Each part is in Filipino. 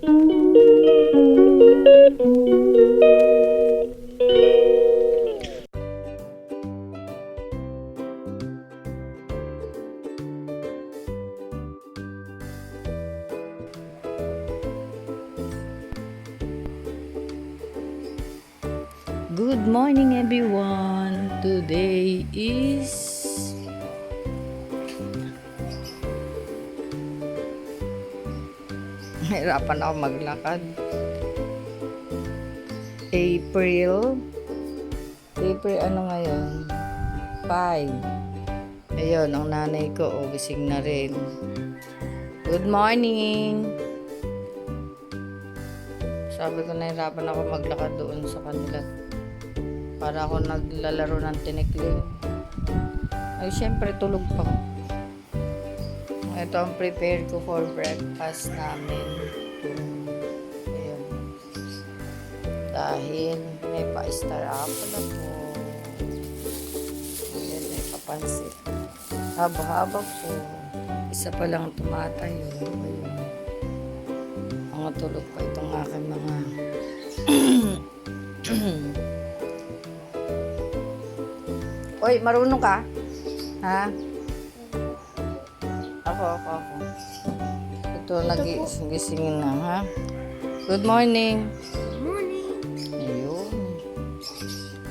Good morning everyone. Today is hirapan ako maglakad. April ano ngayon? 5. Ayun, ang nanay ko gising na rin. Good morning. Sabi ko nahirapan ako maglakad doon sa kanila. Para ako naglalaro ng tinikling. Ay, syempre tulog pa. Ito ang prepare ko for breakfast namin. Ayan. Dahil may pa-star apple ako. Ayan, may papansit. Haba-haba po. Isa pa lang tumatayo. Ayan. Mga tulog pa itong aking mga Oy, marunong ka? Ha? Ako. Ito, nagising na, ha? Good morning. Good morning. Ayun.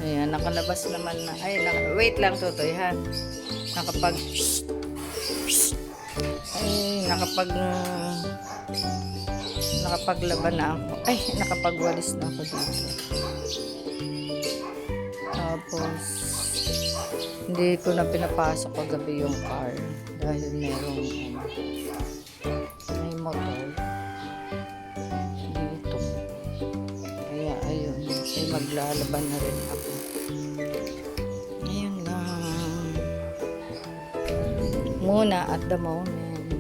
Ayan, nakalabas naman na. Ay, wait lang, Totoy, ha? Nakapaglaban na ako. Ay, nakapagwalis na ako dito. Tapos, hindi ko na pinapasok kagabi yung car dahil merong may motor dito. Kaya ayun, ay maglalaban na rin ako. Ayun lang. Muna at the moment.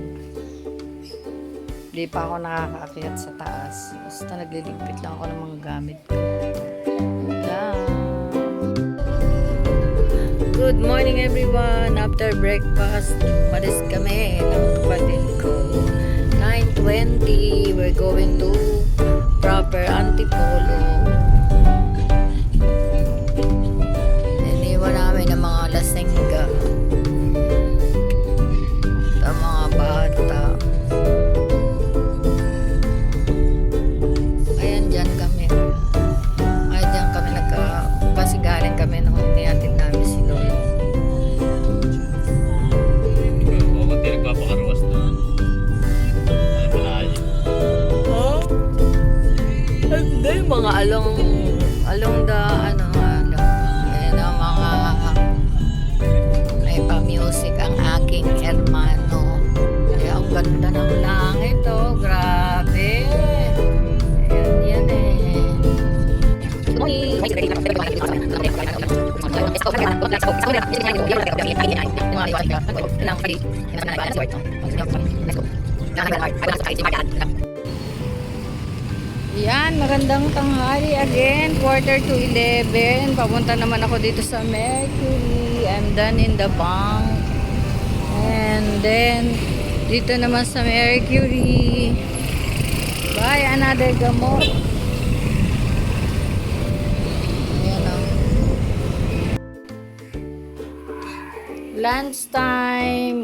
Hindi pa ako nakakaakyat sa taas. Basta nagliligpit lang ako ng mga gamit ko. Good morning everyone. After breakfast, umalis kami ng kapatid ko. 9:20, we're going to proper Antipolo. Iniwan namin ng mga lasengga at mga bata. Ayan, dyan kami. Ay, dyan kami kasi galing kami nung inihatid namin si Lord. Nagpapakaruwas na. Ay, malayo. Oh? Hindi, mga along the, ayan ang mga, may pa-music ang aking hermano. Kaya ang ganda ng langit, oh, grabe. Ayan, yan eh. Yan, magandang tanghali again, 10:45. Papunta naman ako dito sa Mercury. I'm done in the bank. And then, dito naman sa Mercury. Buy another gamot. Ayan o.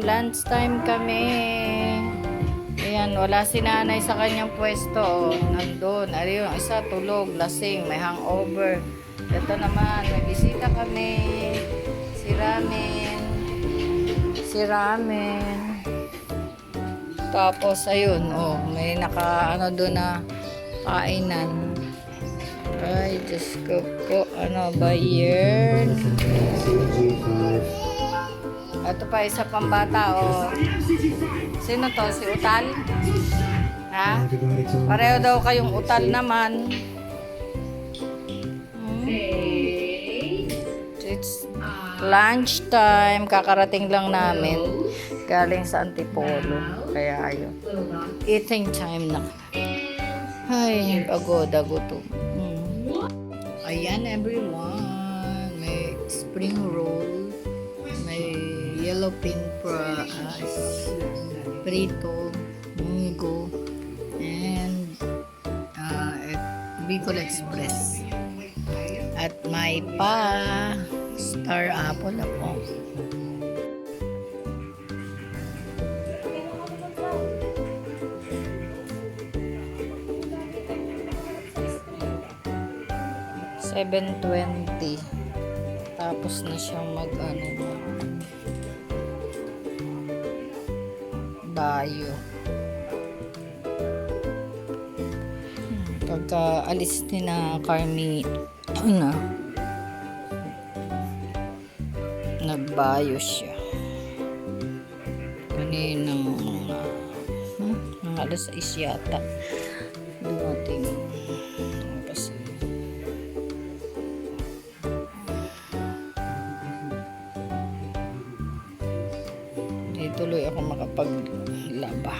Lunchtime kami. Ayan, wala si nanay sa kanyang pwesto. Nandun. Ari yung isa, tulog, lasing, may hangover. Ito naman, may bisita kami. Si Ramen. Tapos, ayun, may doon na kainan. Ay, Diyos ko po. Ano ba yan? Ito pa, isa pang bata, Sino to? Si Utal? Ha? Pareho daw kayong Utal naman. It's lunchtime. Kakarating lang namin. Galing sa Antipolo. Kaya ayun. Eating time na. Ay, pagod, gutom. Ayan everyone. May spring roll. May yellow pin prito, munggo, and Bicol Express. At may pa Star Apple ako. $7.20. Tapos na siyang bayo. Pagka alis ni na Carmi, nagbayo siya. Kaninang mga alas 6 yata. Dumating. Tapos, di tuloy ako makapaglaba.